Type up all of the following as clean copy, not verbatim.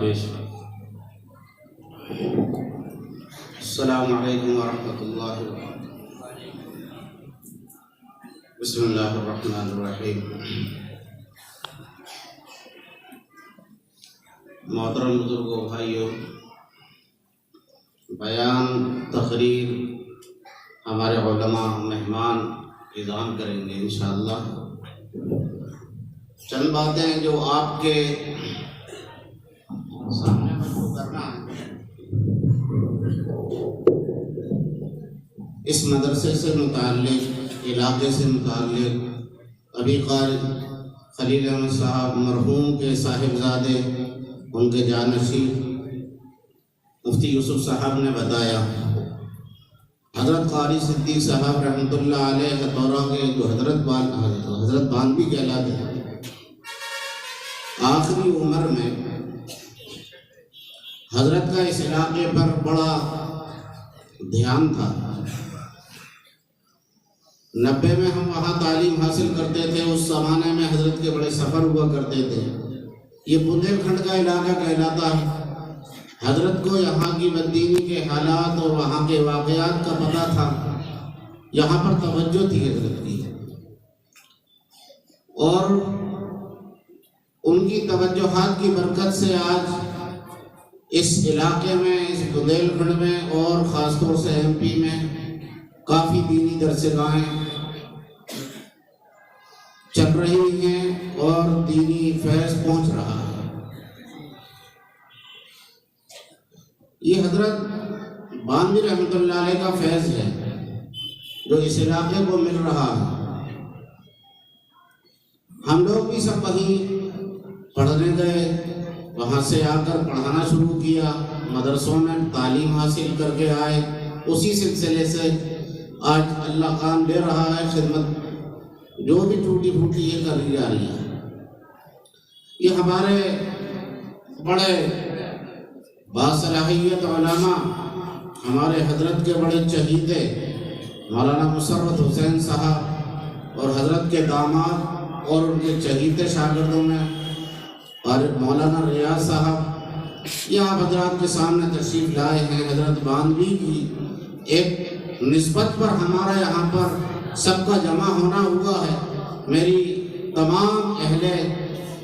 پیش. السلام علیکم ورحمۃ اللہ وبرکاتہ. بسم اللہ الرحمن الرحیم. محترم بزرگوں، بھائیوں، بیان تقریر ہمارے علماء مہمان اذان کریں گے انشاءاللہ. چند باتیں جو آپ کے سامنے مشروع کرنا ہے. اس مدرسے سے متعلق، علاقے سے متعلق ابھی قاری خلیل احمد صاحب مرحوم کے صاحبزادے، ان کے جانشین مفتی یوسف صاحب نے بتایا. حضرت قاری صدیق صاحب رحمۃ اللہ علیہ خطورہ کے جو حضرت بانوی کہلاتے ہیں، آخری عمر میں حضرت کا اس علاقے پر بڑا دھیان تھا. 90 میں ہم وہاں تعلیم حاصل کرتے تھے. اس زمانے میں حضرت کے بڑے سفر ہوا کرتے تھے. یہ بندیل کھنڈ کا علاقہ کہلاتا ہے. حضرت کو یہاں کی بددینی کے حالات اور وہاں کے واقعات کا پتہ تھا. یہاں پر توجہ تھی حضرت کی، اور ان کی توجہات کی برکت سے آج اس علاقے میں، اس بندیل کھنڈ میں اور خاص طور سے ایم پی میں کافی دینی درسگاہیں چل رہی ہیں اور دینی فیض پہنچ رہا ہے. یہ حضرت بانوی رحمۃ اللہ علیہ کا فیض ہے جو اس علاقے کو مل رہا ہے. ہم لوگ بھی سب وہیں پڑھنے گئے، وہاں سے آ کر پڑھانا شروع کیا، مدرسوں میں تعلیم حاصل کر کے آئے. اسی سلسلے سے آج اللہ کام دے رہا ہے. خدمت جو بھی ٹوٹی پھوٹی یہ کری جا رہی ہے. یہ ہمارے بڑے باصلاحیت علماء، ہمارے حضرت کے بڑے چہیتے مولانا مسرت حسین صاحب اور حضرت کے داماد اور ان کے چہیتے شاگردوں میں اور مولانا ریاض صاحب، یہ آپ حضرات کے سامنے تشریف لائے ہیں. حضرت بانوی کی ایک نسبت پر ہمارا یہاں پر سب کا جمع ہونا ہوا ہے. میری تمام اہل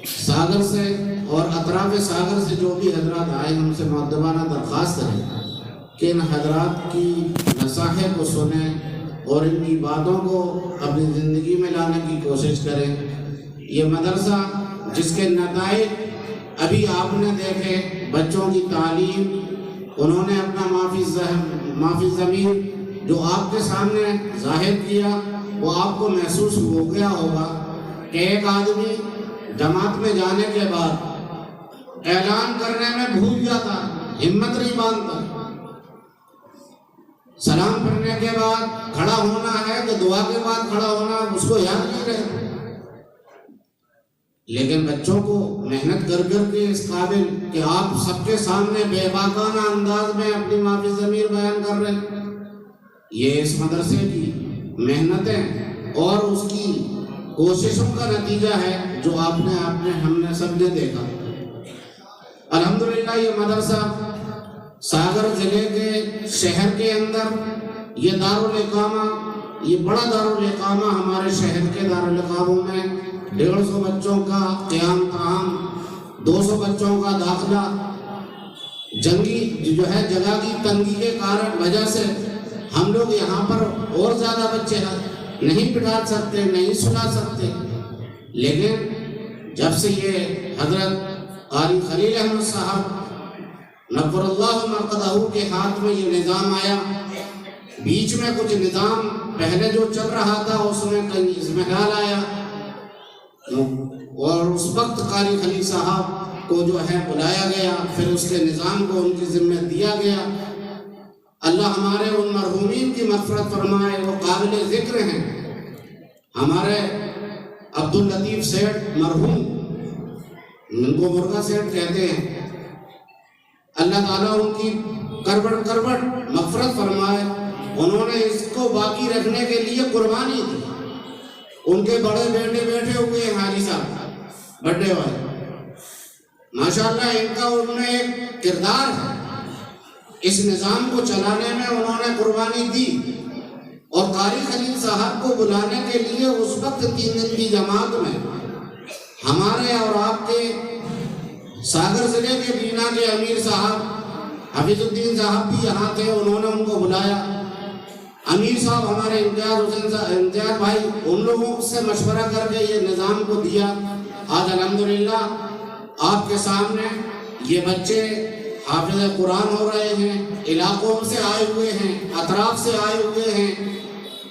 ساگر سے اور اطراف ساگر سے جو بھی حضرات آئے ہیں ان سے مؤدبانہ درخواست ہے کہ ان حضرات کی نصائح کو سنیں اور ان کی باتوں کو اپنی زندگی میں لانے کی کوشش کریں. یہ مدرسہ جس کے نتائج ابھی آپ نے دیکھے، بچوں کی تعلیم، انہوں نے اپنا معافی ضمیر جو آپ کے سامنے ظاہر کیا، وہ آپ کو محسوس ہو گیا ہوگا کہ ایک آدمی جماعت میں جانے کے بعد اعلان کرنے میں بھول جاتا، ہمت نہیں باندھتا. سلام پڑھنے کے بعد کھڑا ہونا ہے کہ دعا کے بعد کھڑا ہونا اس کو یاد نہیں رہتا. لیکن بچوں کو محنت کر کر کے اس قابل کہ آپ سب کے سامنے بے باکانہ انداز میں اپنی معافی ضمیر بیان کر رہے ہیں. یہ اس مدرسے کی محنتیں اور اس کی کوششوں کا نتیجہ ہے جو ہم نے سب نے دیکھا. الحمدللہ یہ مدرسہ ساگر ضلع کے شہر کے اندر یہ دارالاقامہ، یہ بڑا دارالاقامہ ہمارے شہر کے دارالاقاموں میں 150 بچوں کا قیام تاہم، 200 بچوں کا داخلہ. جنگی جو ہے جگہ کی تنگی کے کارن وجہ سے ہم لوگ یہاں پر اور زیادہ بچے نہیں بٹھا سکتے، نہیں سنا سکتے. لیکن جب سے یہ حضرت قاری خلیل احمد صاحب نور اللہ مرقدہ کے ہاتھ میں یہ نظام آیا، بیچ میں کچھ نظام پہلے جو چل رہا تھا اس میں کہیں اضمحلال آیا، اور اس وقت قاری خلیل صاحب کو جو ہے بلایا گیا، پھر اس کے نظام کو ان کی ذمہ دیا گیا. اللہ ہمارے ان مرحومین کی مغفرت فرمائے، وہ قابل ذکر ہیں. ہمارے عبداللطیف سیٹھ مرحوم، ان کو مرغا سیٹھ کہتے ہیں، اللہ تعالیٰ ان کی کروٹ مغفرت فرمائے. انہوں نے اس کو باقی رکھنے کے لیے قربانی دی. ان کے بڑے بیٹے بیٹھے ہوئے ہیں حاجی صاحب بڑے والے، ماشاءاللہ ان کا ان میں ایک کردار ہے، اس نظام کو چلانے میں انہوں نے قربانی دی، اور قاری خلیل صاحب کو بلانے کے لیے اس وقت 3 دن کی جماعت میں ہمارے اور آپ کے ساگر ضلع کے بینا کے امیر صاحب حفیظ الدین صاحب بھی یہاں تھے، انہوں نے ان کو بلایا۔ امیر صاحب ہمارے امتیاز بھائی ان لوگوں سے مشورہ کر کے یہ نظام کو دیا۔ آج الحمدللہ آپ کے سامنے یہ بچے حافظ قرآن ہو رہے ہیں، علاقوں سے آئے ہوئے ہیں، اطراف سے آئے ہوئے ہیں،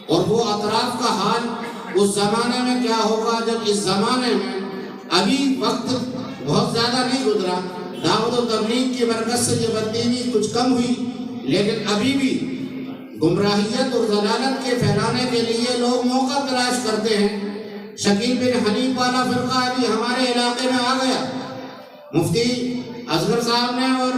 اور وہ اطراف کا حال اس زمانے میں کیا ہوگا جب اس زمانے میں ابھی وقت بہت زیادہ نہیں گزرا، دعوت و تبلیغ کی برکت سے یہ بدبینی کچھ کم ہوئی، لیکن ابھی بھی گمراہیت اور ضلالت کے پھیلانے کے لیے لوگ موقع تلاش کرتے ہیں۔ شکیل بن حنیف والا فرقہ ابھی ہمارے علاقے میں آ گیا، مفتی اصغر صاحب نے اور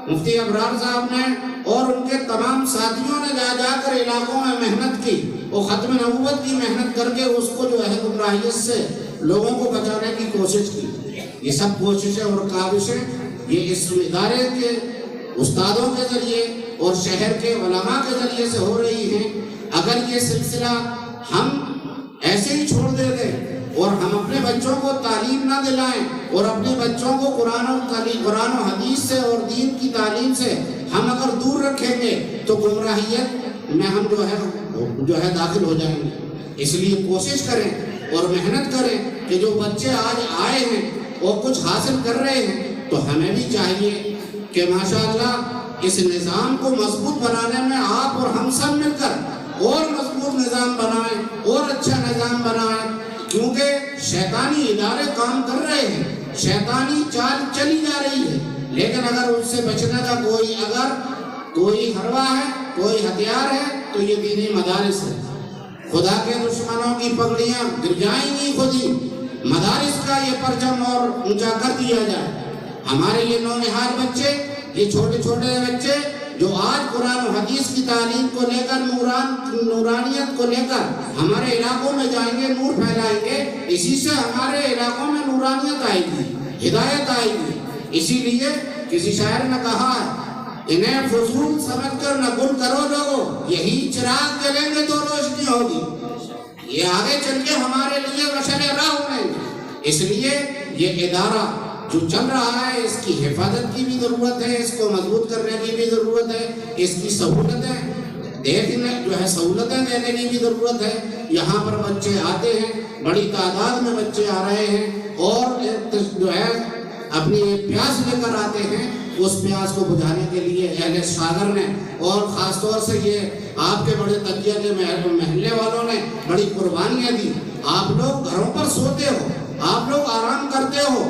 مفتی ابرار صاحب نے اور ان کے تمام ساتھیوں نے جا کر علاقوں میں محنت کی، وہ ختم نبوت کی محنت کر کے اس کو جو ہے گمراہیت سے لوگوں کو بچانے کی کوشش کی۔ یہ سب کوششیں اور کاوشیں یہ اس ادارے کے استادوں کے ذریعے اور شہر کے علماء کے ذریعے سے ہو رہی ہیں۔ اگر یہ سلسلہ ہم ایسے ہی چھوڑ دیتے اور ہم اپنے بچوں کو تعلیم نہ دلائیں اور اپنے بچوں کو قرآن و حدیث سے اور دین کی تعلیم سے ہم اگر دور رکھیں گے تو گمراہیت میں ہم جو ہے داخل ہو جائیں گے۔ اس لیے کوشش کریں اور محنت کریں کہ جو بچے آج آئے ہیں اور کچھ حاصل کر رہے ہیں تو ہمیں بھی چاہیے کہ ماشاءاللہ اس نظام کو مضبوط بنانے میں آپ اور ہم سب مل کر اور مضبوط نظام بنائیں اور اچھا نظام بنائیں، کیونکہ شیطانی ادارے کام کر رہے ہیں، شیطانی چال چلی جا رہی ہے، لیکن اگر ان سے بچنے کا کوئی حربہ ہے، کوئی ہتھیار ہے تو یہ دینی مدارس ہے۔ خدا کے دشمنوں کی پگڑیاں گر جائیں گی خود ہی، مدارس کا یہ پرچم اور اونچا کر دیا جائے۔ ہمارے یہ نونہال بچے، یہ چھوٹے چھوٹے بچے جو آج قرآن و حدیث کی تعلیم کو لے کر نورانیت کو لے کر ہمارے علاقوں میں جائیں گے، نور پھیلائیں گے، اسی سے ہمارے علاقوں میں نورانیت آئے گی، ہدایت آئے گی۔ اسی لیے کسی شاعر نے کہا ہے، انہیں فضول سمجھ کر نہ گل کرو لوگو، یہی چراغ جلیں گے تو روشنی ہوگی۔ یہ آگے چل کے ہمارے لیے مشعل راہ بنیں گے۔ اس لیے یہ ادارہ جو چل رہا ہے اس کی حفاظت کی بھی ضرورت ہے، اس کو مضبوط کرنے کی بھی ضرورت ہے، اس کی سہولتیں دینے کی بھی ضرورت ہے۔ یہاں پر بچے آتے ہیں، بڑی تعداد میں بچے آ رہے ہیں اور جو ہے اپنی پیاس لے کر آتے ہیں، اس پیاس کو بجھانے کے لیے اہل ساگر نے اور خاص طور سے یہ آپ کے بڑے تقیہ کے محلے والوں نے بڑی قربانیاں دی۔ آپ لوگ گھروں پر سوتے ہو، آپ لوگ آرام کرتے ہو،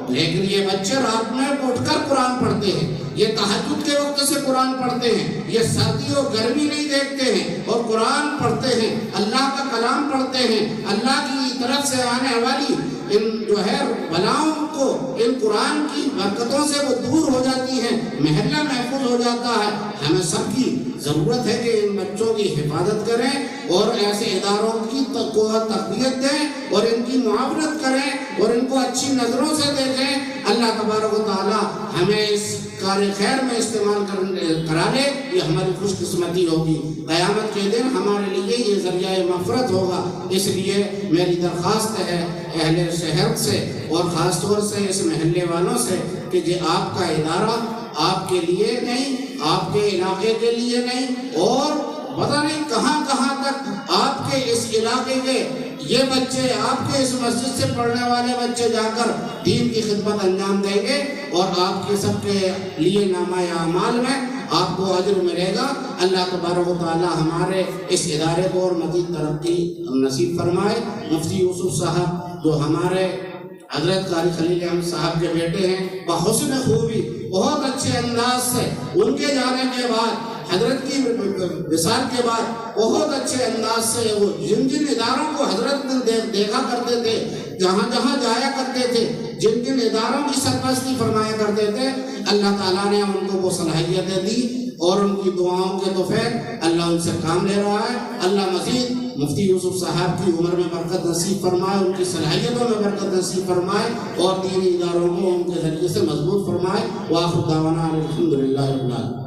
لیکن یہ بچے رات میں اٹھ کر قرآن پڑھتے ہیں، یہ تہجد کے وقت سے قرآن پڑھتے ہیں، یہ سردی اور گرمی نہیں دیکھتے ہیں اور قرآن پڑھتے ہیں، اللہ کا کلام پڑھتے ہیں، اللہ کی طرف سے آنے والی ان جو ہے بلاؤں کو ان قرآن کی برکتوں سے وہ دور ہو جاتی ہیں، محلہ محفوظ ہو جاتا ہے۔ ہمیں سب کی ضرورت ہے کہ ان بچوں کی حفاظت کریں اور ایسے اداروں کی تقویت دیں اور ان کی معاونت کریں اور ان کو اچھی نظروں سے دیکھیں۔ اللہ تبارک و تعالی ہمیں اس کار خیر میں استعمال کرا لے، یہ ہماری خوش قسمتی ہوگی۔ قیامت کے دن ہمارے لیے یہ ذریعہ مغفرت ہوگا۔ اس لیے میری درخواست ہے اہل شہر سے اور خاص طور سے اس محلے والوں سے کہ یہ آپ کا ادارہ آپ کے لیے نہیں، آپ کے علاقے کے لیے نہیں، اور پتہ نہیں کہاں کہاں تک آپ کے اس علاقے کے یہ بچے، آپ کے اس مسجد سے پڑھنے والے بچے جا کر دین کی خدمت انجام دیں گے اور آپ کے سب کے لیے نامہ اعمال میں آپ کو اجر ملے گا۔ اللہ تبارک و تعالی ہمارے اس ادارے کو اور مزید ترقی نصیب فرمائے۔ مفتی یوسف صاحب جو ہمارے حضرت قاری خلیل احمد صاحب کے بیٹے ہیں، بحسن خوبی بہت اچھے انداز سے ان کے جانے کے بعد، حضرت کی وصال کے بعد بہت اچھے انداز سے وہ جن اداروں کو حضرت نے دیکھا کرتے تھے، جہاں جہاں جایا کرتے تھے، جن اداروں کی سرپرستی فرمایا کرتے تھے، اللہ تعالیٰ نے ان کو وہ صلاحیتیں دی اور ان کی دعاؤں کے توفیق اللہ ان سے کام لے رہا ہے۔ اللہ مزید مفتی یوسف صاحب کی عمر میں برکت نصیب فرمائے، ان کی صلاحیتوں میں برکت نصیب فرمائے اور دینی اداروں کو ان کے ذریعے سے مضبوط فرمائے۔ وآخر دعوانا الحمدللہ رب العالمین۔